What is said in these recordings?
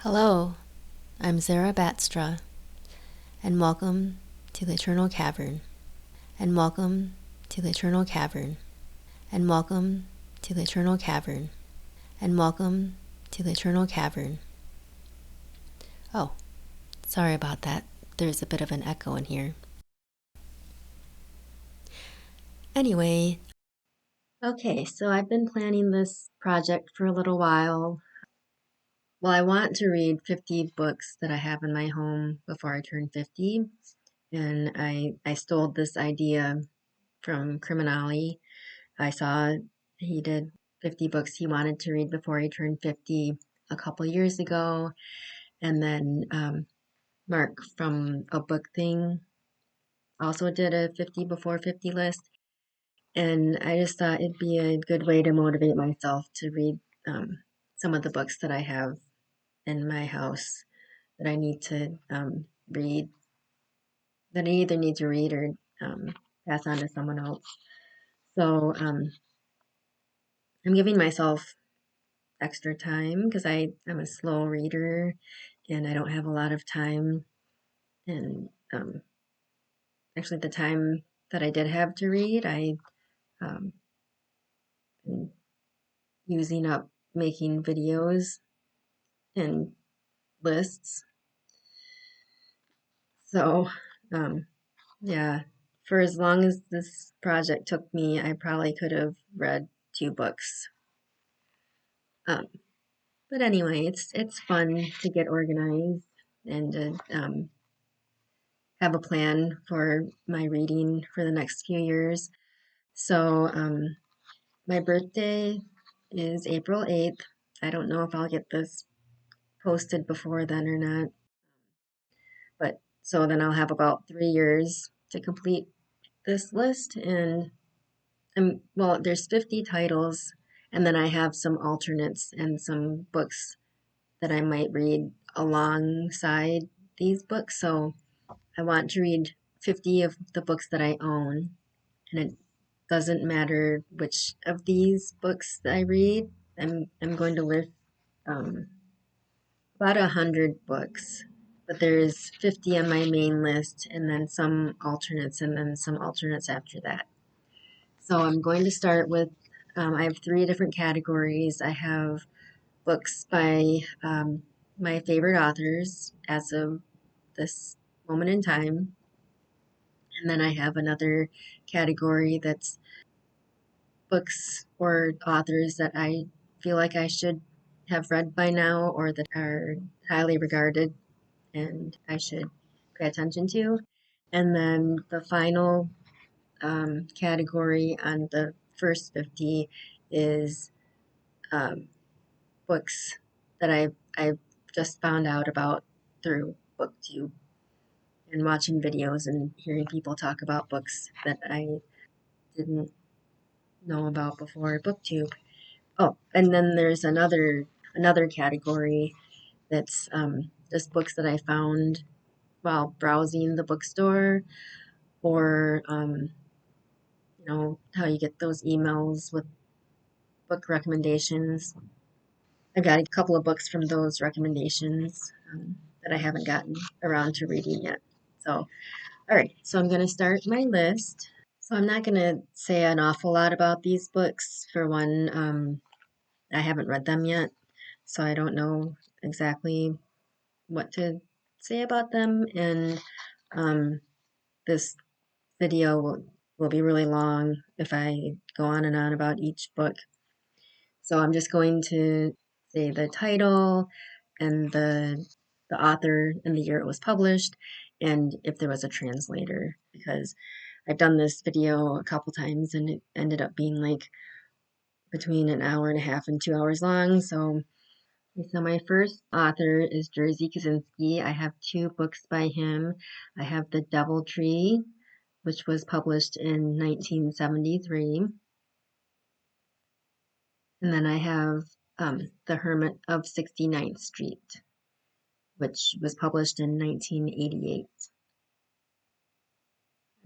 Hello, I'm Zara Batstra, and welcome to the Eternal Cavern, and welcome to the Eternal Cavern, and welcome to the Eternal Cavern, and welcome to the Eternal Cavern. Oh, sorry about that. There's a bit of an echo in here. Anyway, okay, so I've been planning this project for a little while. Well, I want to read 50 books that I have in my home before I turn 50, and I stole this idea from CriminOlly. I saw he did 50 books he wanted to read before he turned 50 a couple years ago. And then Mark from A Book Thing also did a 50 before 50 list. And I just thought it'd be a good way to motivate myself to read some of the books that I have in my house that I need to read, that I either need to read or pass on to someone else. So I'm giving myself extra time because I'm a slow reader and I don't have a lot of time. And actually, the time that I did have to read, I um, been using up making videos and lists. So, um, yeah, for as long as this project took me, I probably could have read 2 books. Um, but anyway, it's fun to get organized and to have a plan for my reading for the next few years. So, my birthday is April 8th. I don't know if I'll get this posted before then or not, but so then I'll have about 3 years to complete this list. And well, there's 50 titles, and then I have some alternates and some books that I might read alongside these books. So I want to read 50 of the books that I own, and it doesn't matter which of these books I read. I'm going to list um, about 100 books, but there's 50 on my main list, and then some alternates, and then some alternates after that. So I'm going to start with. I have 3 different categories. I have books by my favorite authors as of this moment in time. And then I have another category that's books or authors that I feel like I should have read by now or that are highly regarded and I should pay attention to. And then the final category on the first 50 is um, books that I've just found out about through BookTube and watching videos and hearing people talk about books that I didn't know about before BookTube. Oh, and then there's another category that's just books that I found while browsing the bookstore, or how you get those emails with book recommendations. I've got a couple of books from those recommendations that I haven't gotten around to reading yet. So, all right, so I'm going to start my list. So I'm not going to say an awful lot about these books. For one, I haven't read them yet, so I don't know exactly what to say about them. And um, this video will be really long if I go on and on about each book. So I'm just going to say the title and the author and the year it was published, and if there was a translator, because I've done this video a couple times and it ended up being like between an hour and a half and 2 hours long. So my first author is Jerzy Kosinski. I have 2 books by him. I have The Devil Tree, which was published in 1973. And then I have The Hermit of 69th Street, which was published in 1988.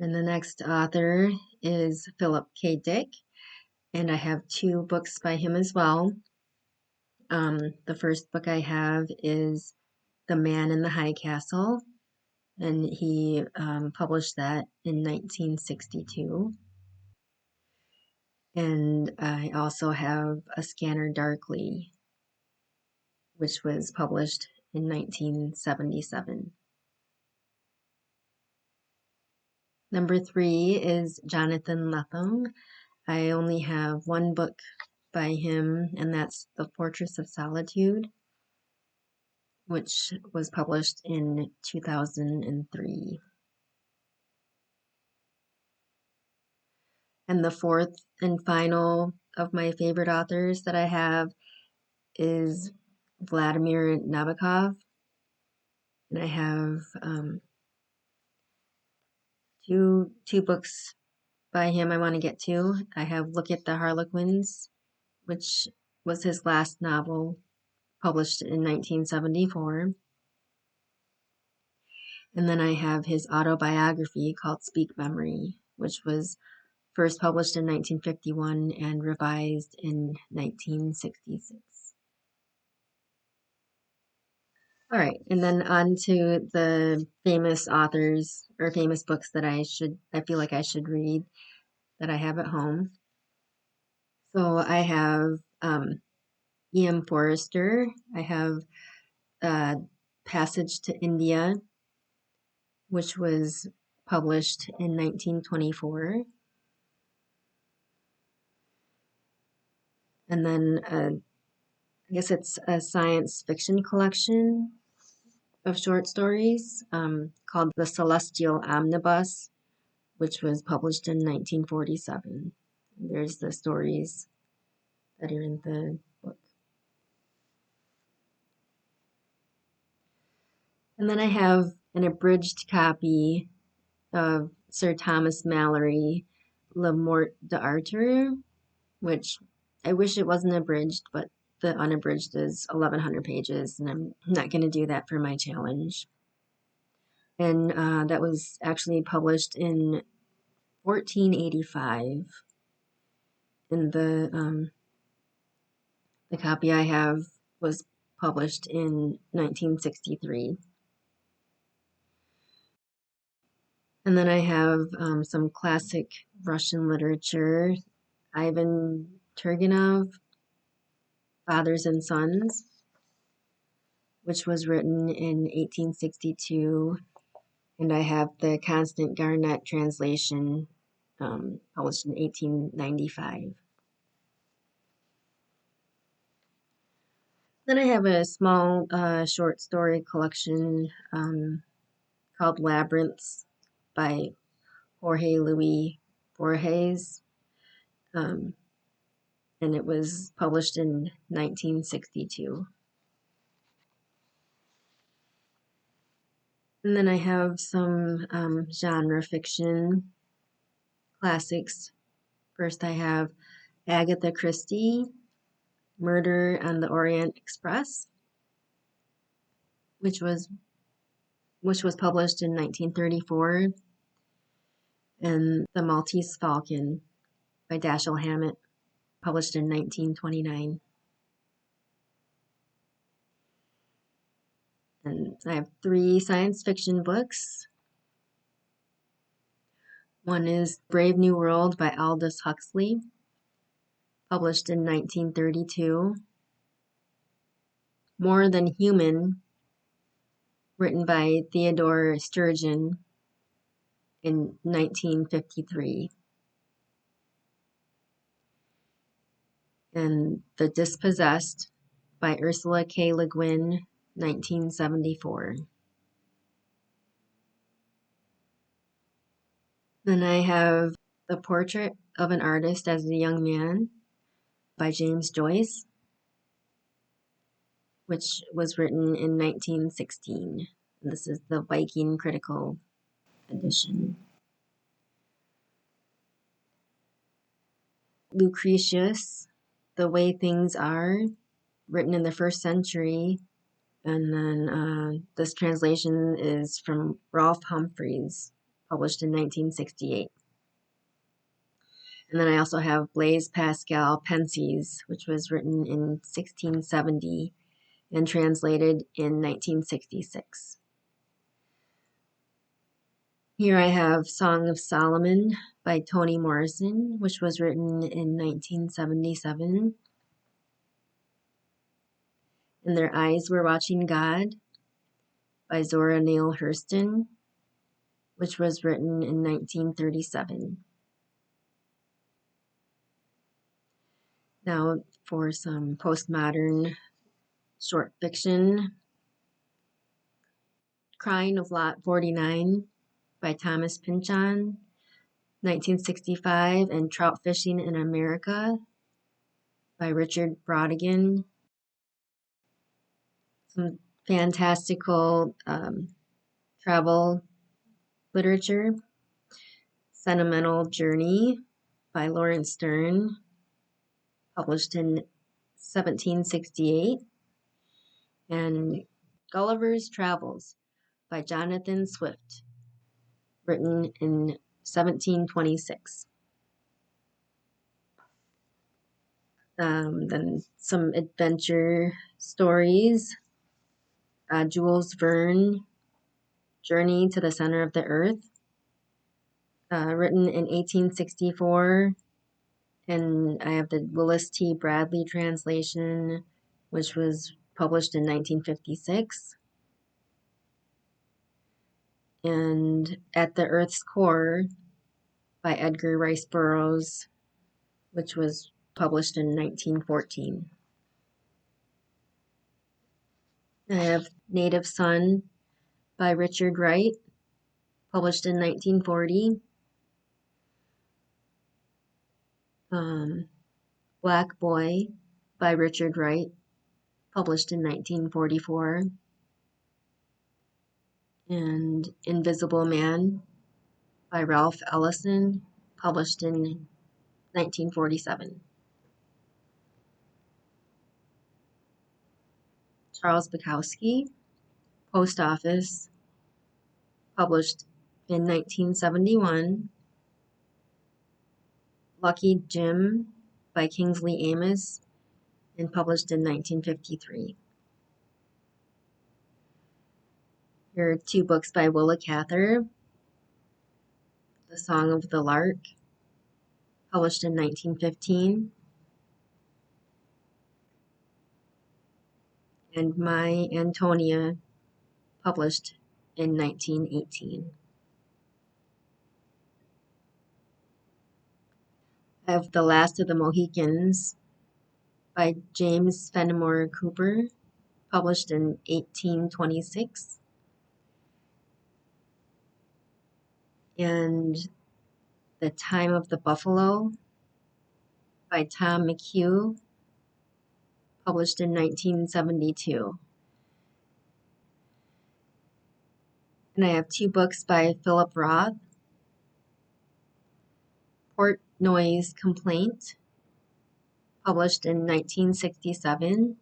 And the next author is Philip K. Dick, and I have 2 books by him as well. The first book I have is The Man in the High Castle, and he published that in 1962. And I also have A Scanner Darkly, which was published in 1977. Number 3 is Jonathan Lethem. I only have one book by him, and that's The Fortress of Solitude, which was published in 2003. And the fourth and final of my favorite authors that I have is Vladimir Nabokov. And I have two books by him I want to get to. I have Look at the Harlequins, which was his last novel, published in 1974. And then I have his autobiography called Speak Memory, which was first published in 1951 and revised in 1966. All right, and then on to the famous authors or famous books that I feel like I should read that I have at home. So I have E.M. Forrester. I have Passage to India, which was published in 1924. And then I guess it's a science fiction collection of short stories called The Celestial Omnibus, which was published in 1947. There's the stories that are in the book. And then I have an abridged copy of Sir Thomas Malory, Le Morte d'Arthur, which I wish it wasn't abridged, but the unabridged is 1,100 pages, and I'm not going to do that for my challenge. And that was actually published in 1485. And the copy I have was published in 1963. And then I have some classic Russian literature. Ivan Turgenev, Fathers and Sons, which was written in 1862. And I have the Constant Garnett translation, published in 1895. Then I have a small short story collection called Labyrinths by Jorge Luis Borges, and it was published in 1962. And then I have some genre fiction classics. First, I have Agatha Christie, Murder on the Orient Express, which was published in 1934, and The Maltese Falcon by Dashiell Hammett, published in 1929. And I have 3 science fiction books. One is Brave New World by Aldous Huxley, published in 1932. More Than Human, written by Theodore Sturgeon in 1953. And The Dispossessed by Ursula K. Le Guin, 1974. Then I have The Portrait of an Artist as a Young Man by James Joyce, which was written in 1916. This is the Viking Critical Edition. Lucretius, The Way Things Are, written in the 1st century. And then this translation is from Rolfe Humphreys, published in 1968. And then I also have Blaise Pascal Pensées, which was written in 1670 and translated in 1966. Here I have Song of Solomon by Toni Morrison, which was written in 1977. And Their Eyes Were Watching God by Zora Neale Hurston, which was written in 1937. Now for some postmodern short fiction. Crying of Lot 49 by Thomas Pynchon, 1965, and Trout Fishing in America by Richard Brautigan. Some fantastical travel literature. Sentimental Journey by Lawrence Stern, published in 1768. And Gulliver's Travels by Jonathan Swift, written in 1726. Then some adventure stories. Jules Verne, Journey to the Center of the Earth, written in 1864. And I have the Willis T. Bradley translation, which was published in 1956. And At the Earth's Core by Edgar Rice Burroughs, which was published in 1914. I have Native Son by Richard Wright, published in 1940. Black Boy by Richard Wright, published in 1944. And Invisible Man by Ralph Ellison, published in 1947. Charles Bukowski, Post Office, published in 1971. Lucky Jim by Kingsley Amis, and published in 1953. Here are two books by Willa Cather. The Song of the Lark, published in 1915. And My Antonia, published in 1918. I have The Last of the Mohicans by James Fenimore Cooper, published in 1826. And The Time of the Buffalo by Tom McHugh, published in 1972. And I have two books by Philip Roth. Portnoy's Complaint, published in 1967.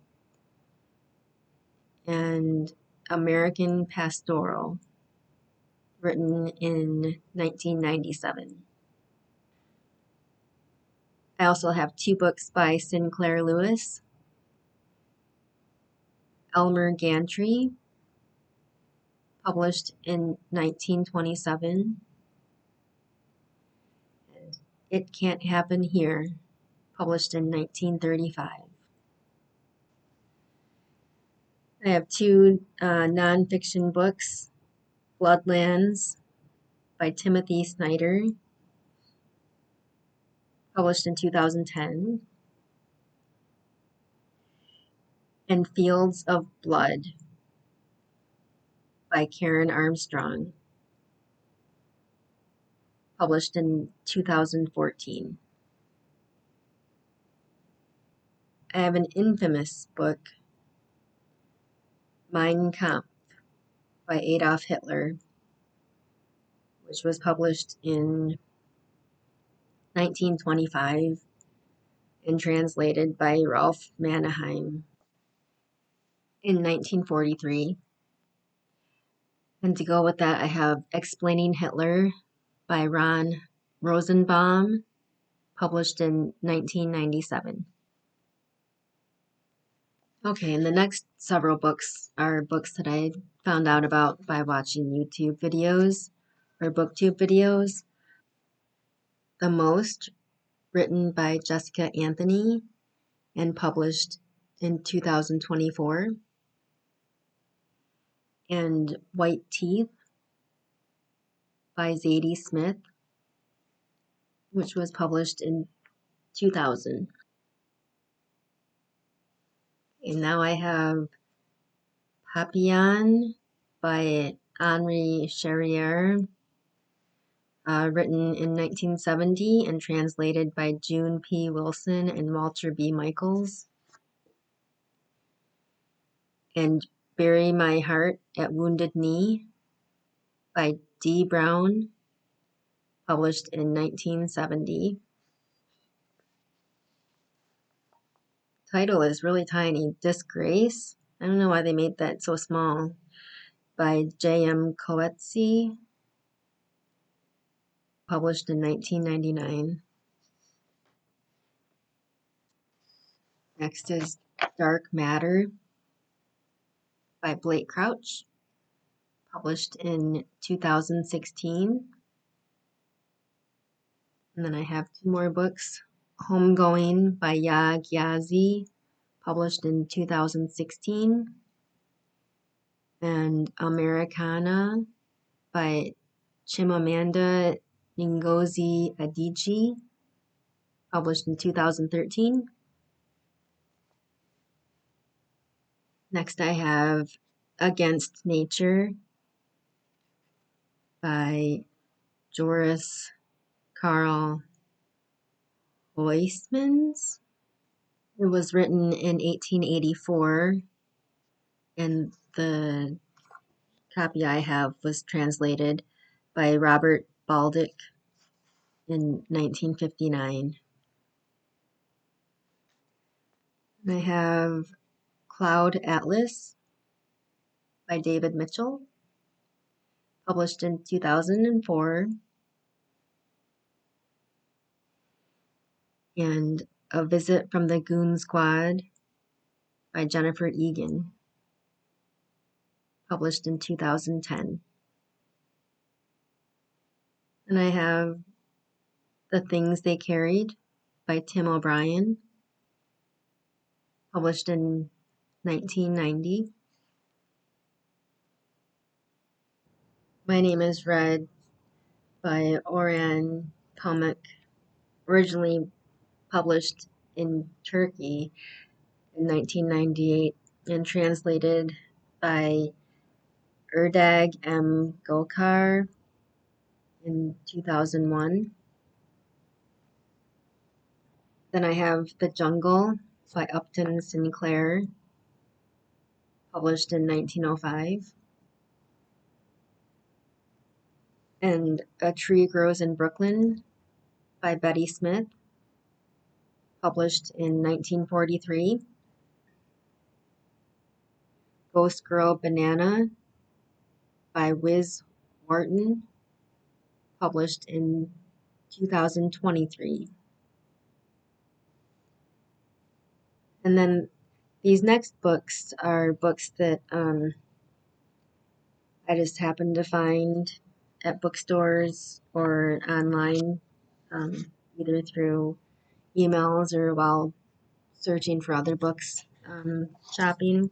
And American Pastoral, written in 1997. I also have two books by Sinclair Lewis. Elmer Gantry, published in 1927. And It Can't Happen Here, published in 1935. I have two nonfiction books, Bloodlands by Timothy Snyder, published in 2010, and Fields of Blood by Karen Armstrong, published in 2014. I have an infamous book, Mein Kampf by Adolf Hitler, which was published in 1925 and translated by Ralph Mannerheim in 1943. And to go with that, I have Explaining Hitler by Ron Rosenbaum, published in 1997. Okay, and the next several books are books that I found out about by watching YouTube videos or BookTube videos. The Most, written by Jessica Anthony and published in 2024. And White Teeth by Zadie Smith, which was published in 2000. And now I have Papillon by Henri Charrier, written in 1970 and translated by June P. Wilson and Walter B. Michaels. And Bury My Heart at Wounded Knee by D. Brown, published in 1970. Title is really tiny. Disgrace. I don't know why they made that so small. By J.M. Coetzee, published in 1999. Next is Dark Matter by Blake Crouch, published in 2016. And then I have two more books. Homegoing by Ya Gyazi, published in 2016. And Americana by Chimamanda Ngozi Adichie, published in 2013. Next I have Against Nature by Joris Karl Huysmans. It was written in 1884, and the copy I have was translated by Robert Baldick in 1959. I have Cloud Atlas by David Mitchell, published in 2004. And A Visit from the Goon Squad by Jennifer Egan, published in 2010. And I have The Things They Carried by Tim O'Brien, published in 1990. My Name is Red by Orhan Pamuk, originally published in Turkey in 1998 and translated by Erdag M. Gokar in 2001. Then I have The Jungle by Upton Sinclair, published in 1905. And A Tree Grows in Brooklyn by Betty Smith, published in 1943. Ghost Girl Banana by Wiz Wharton, published in 2023. And then these next books are books that I just happened to find at bookstores or online, either through emails or while searching for other books, shopping.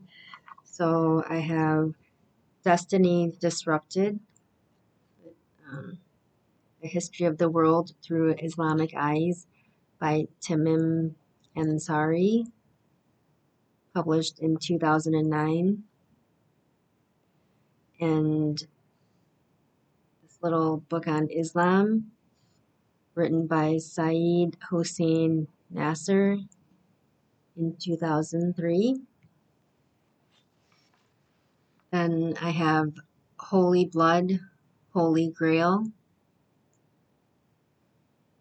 So I have Destiny Disrupted, A History of the World Through Islamic Eyes by Tamim Ansari, published in 2009. And this little book on Islam, written by Saeed Hossein Nasser in 2003. Then I have Holy Blood, Holy Grail,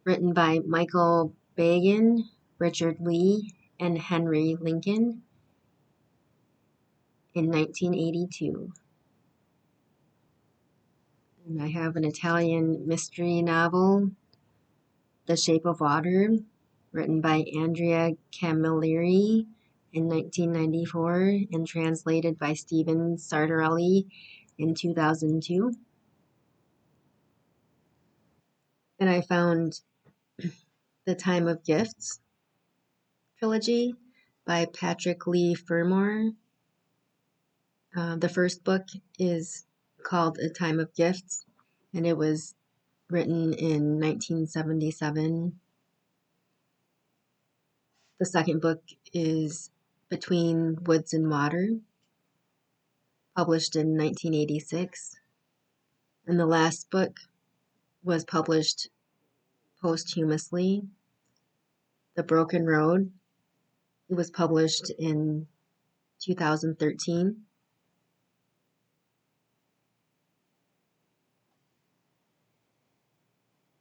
written by Michael Bagan, Richard Lee, and Henry Lincoln in 1982. And I have an Italian mystery novel The Shape of Water, written by Andrea Camilleri in 1994 and translated by Stephen Sartorelli in 2002. And I found The Time of Gifts trilogy by Patrick Lee Fermor. The first book is called A Time of Gifts, and it was written in 1977. The second book is Between Woods and Water, published in 1986. And the last book was published posthumously, The Broken Road. It was published in 2013.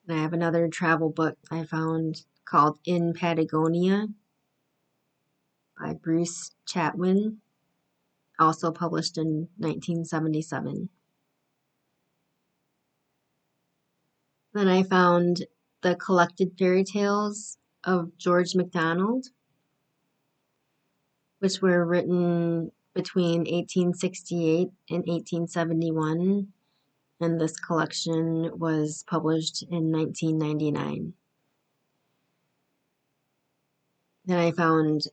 And I have another travel book I found called In Patagonia by Bruce Chatwin, also published in 1977. Then I found The Collected Fairy Tales of George MacDonald, which were written between 1868 and 1871, and this collection was published in 1999. Then I found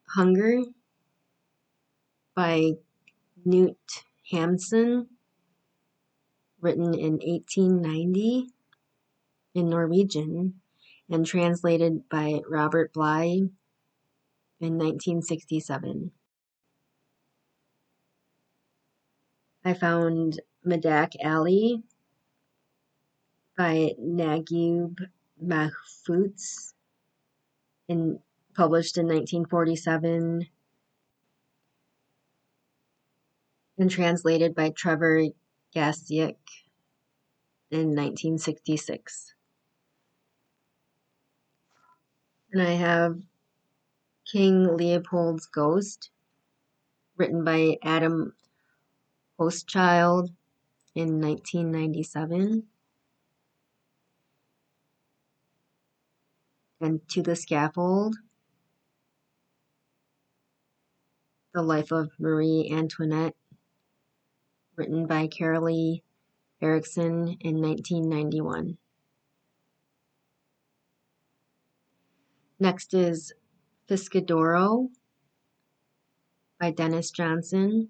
Hunger by Knut Hamsun, written in 1890 in Norwegian and translated by Robert Bly in 1967. I found Medak Ali by Naguib Mahfouz, published in 1947 and translated by Trevor Gasiuk in 1966. And I have King Leopold's Ghost, written by Adam Hochschild in 1997, and To the Scaffold, The Life of Marie Antoinette, written by Carolee Erickson in 1991. Next is Fiscadoro by Dennis Johnson,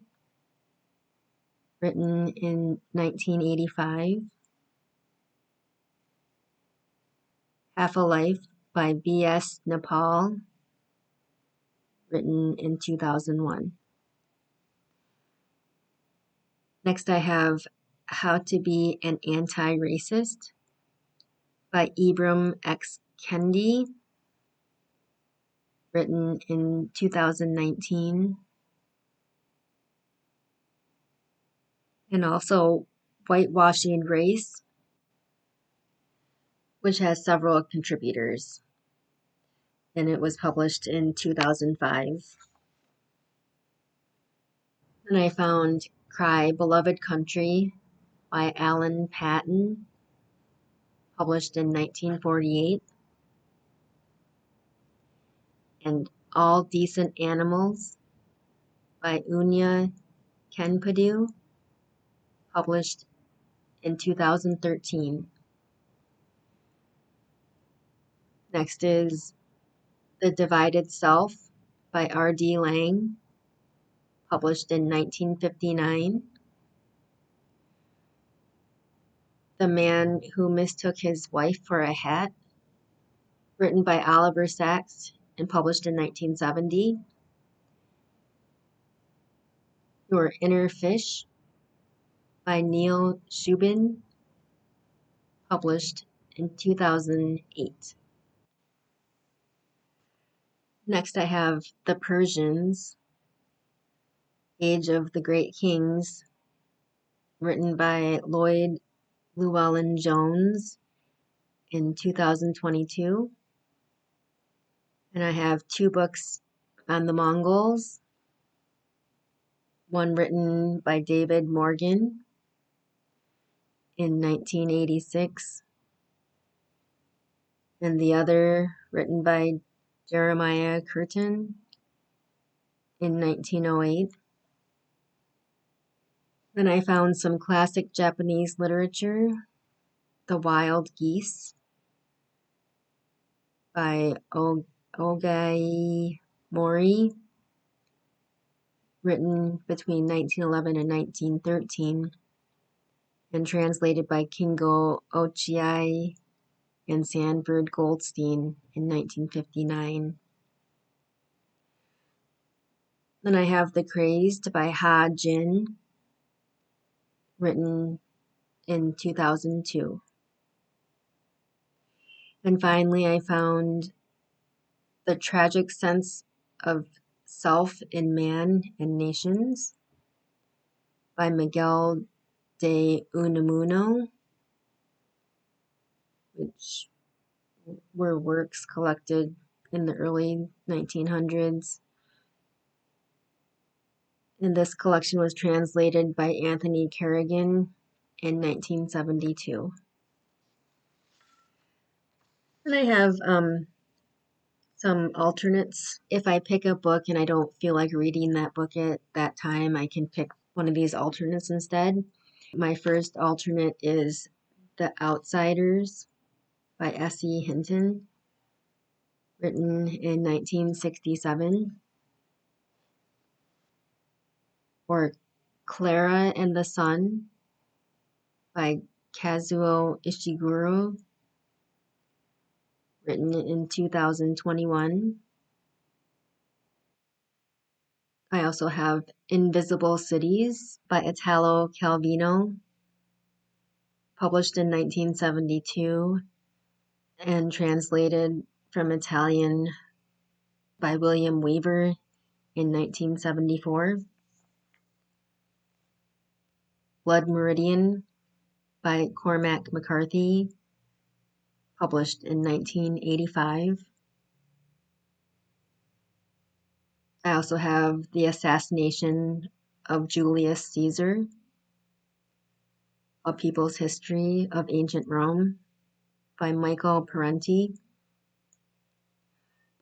written in 1985. Half a Life by B.S. Nepal, written in 2001. Next I have How to Be an Anti-Racist by Ibram X. Kendi, written in 2019. And also Whitewashing Race, which has several contributors, and it was published in 2005. And I found Cry, Beloved Country by Alan Paton, published in 1948. And All Decent Animals by Unya Kenpadu, published in 2013. Next is The Divided Self by R.D. Laing, published in 1959. The Man Who Mistook His Wife for a Hat, written by Oliver Sacks and published in 1970. Your Inner Fish by Neil Shubin, published in 2008. Next I have The Persians, Age of the Great Kings, written by Lloyd Llewellyn Jones in 2022. And I have two books on the Mongols, one written by David Morgan in 1986, and the other written by Jeremiah Curtin in 1908. Then I found some classic Japanese literature, The Wild Geese by Ogai Mori, written between 1911 and 1913, and translated by Kingo Ochiai and Sanford Goldstein in 1959. Then I have The Crazed by Ha Jin, written in 2002. And finally, I found The Tragic Sense of Self in Man and Nations by Miguel de Unamuno, which were works collected in the early 1900s. And this collection was translated by Anthony Kerrigan in 1972. And I have some alternates. If I pick a book and I don't feel like reading that book at that time, I can pick one of these alternates instead. My first alternate is The Outsiders by S.E. Hinton, written in 1967, or Clara and the Sun by Kazuo Ishiguro, written in 2021. I also have Invisible Cities by Italo Calvino, published in 1972 and translated from Italian by William Weaver in 1974. Blood Meridian by Cormac McCarthy, published in 1985. I also have The Assassination of Julius Caesar, A People's History of Ancient Rome by Michael Parenti,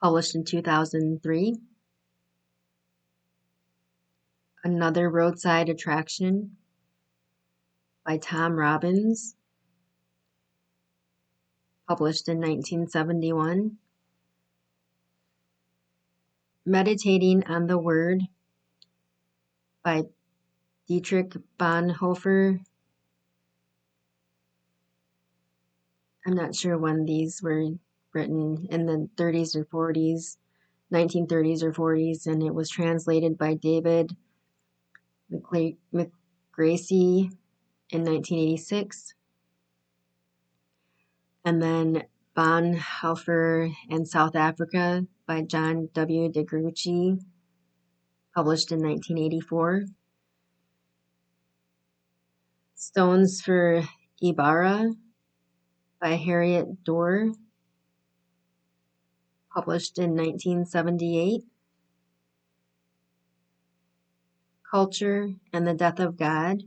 published in 2003. Another Roadside Attraction by Tom Robbins, published in 1971. Meditating on the Word by Dietrich Bonhoeffer. I'm not sure when these were written, in the 30s or 40s, 1930s or 40s, and it was translated by David McGracy in 1986. And then Bonhoeffer and South Africa by John W. de Gruchy, published in 1984. Stones for Ibarra by Harriet Dorr, published in 1978. Culture and the Death of God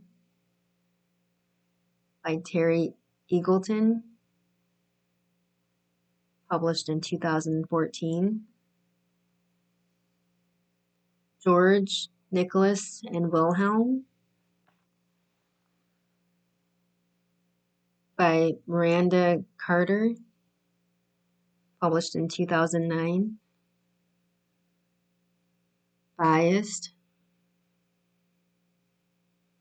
by Terry Eagleton, published in 2014. George, Nicholas, and Wilhelm by Miranda Carter, published in 2009. Biased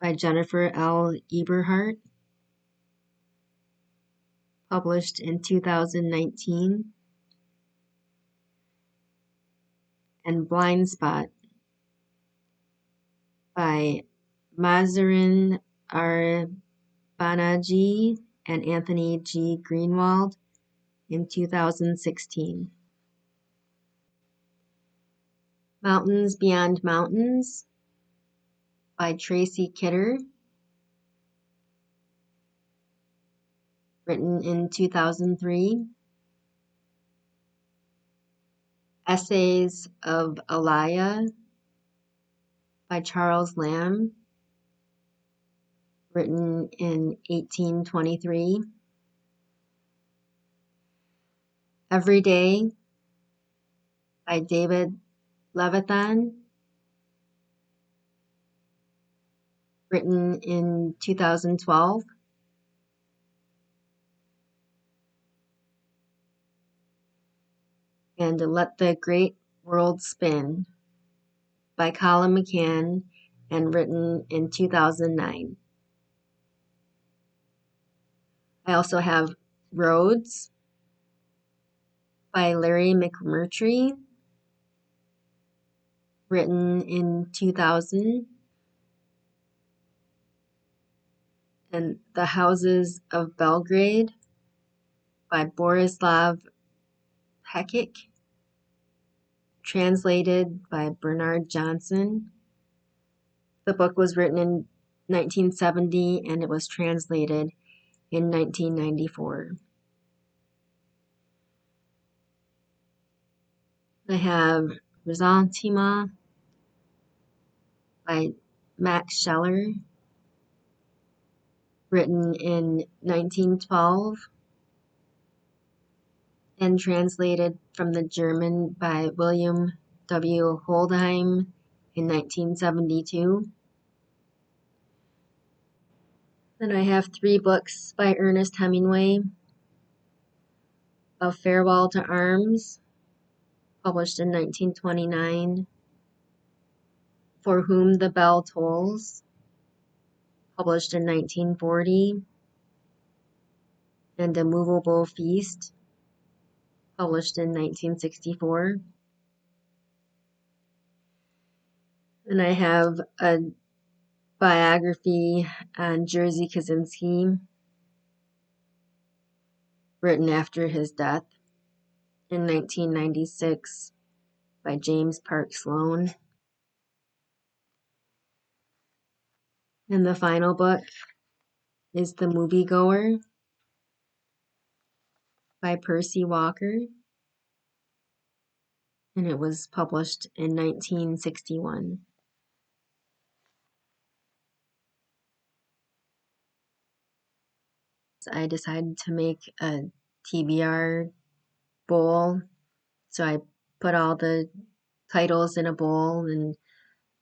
by Jennifer L. Eberhardt, published in 2019. And Blind Spot by Mazarin R. Banaji and Anthony G. Greenwald in 2016. Mountains Beyond Mountains by Tracy Kidder, written in 2003. Essays of Elia by Charles Lamb, written in 1823. Every Day by David Levithan, written in 2012. And Let the Great World Spin by Colin McCann and written in 2009. I also have Roads by Larry McMurtry, written in 2000. And The Houses of Belgrade by Borislav Pekic, translated by Bernard Johnson. The book was written in 1970 and it was translated in 1994. I have Ressentiment by Max Scheller, written in 1912 and translated from the German by William W. Holdheim in 1972. Then I have 3 books by Ernest Hemingway. A Farewell to Arms, published in 1929. For Whom the Bell Tolls, published in 1940. And A Movable Feast, published in 1964. And I have a biography on Jerzy Kaczynski, written after his death in 1996 by James Park Sloan. And the final book is The Moviegoer by Percy Walker, and it was published in 1961. So I decided to make a TBR bowl. So I put all the titles in a bowl, and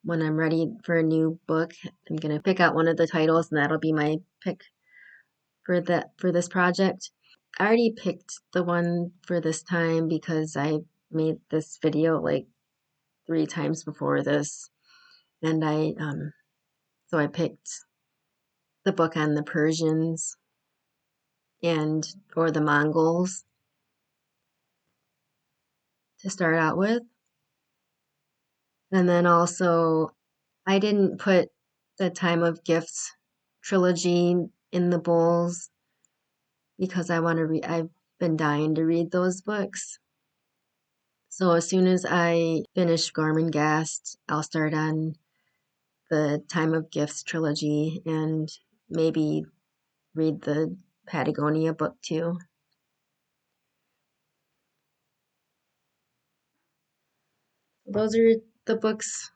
when I'm ready for a new book, I'm going to pick out one of the titles, and that'll be my pick for this project. I already picked the one for this time because I made this video like 3 times before this, and so I picked the book on the Persians or the Mongols to start out with. And then also, I didn't put the Time of Gifts trilogy in the bowls because I want to read. I've been dying to read those books. So as soon as I finish Gormenghast, I'll start on the Time of Gifts trilogy and maybe read the Patagonia book too. Those are the books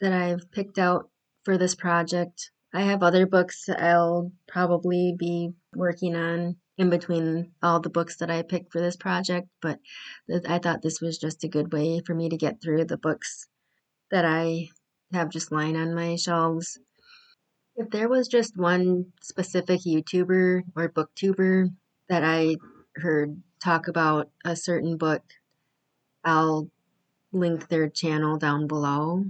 that I've picked out for this project. I have other books I'll probably be working on in between all the books that I picked for this project, but I thought this was just a good way for me to get through the books that I have just lying on my shelves. If there was just one specific YouTuber or booktuber that I heard talk about a certain book, I'll link their channel down below.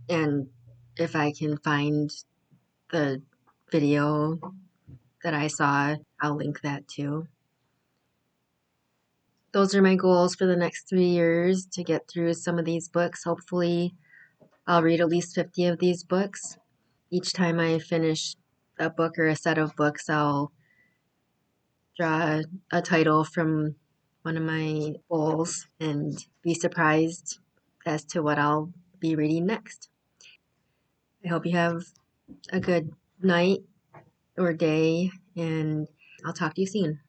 And if I can find the video that I saw, I'll link that too. Those are my goals for the next 3 years, to get through some of these books. Hopefully, I'll read at least 50 of these books. Each time I finish a book or a set of books, I'll draw a title from one of my bowls and be surprised as to what I'll be reading next. I hope you have a good night or day, and I'll talk to you soon.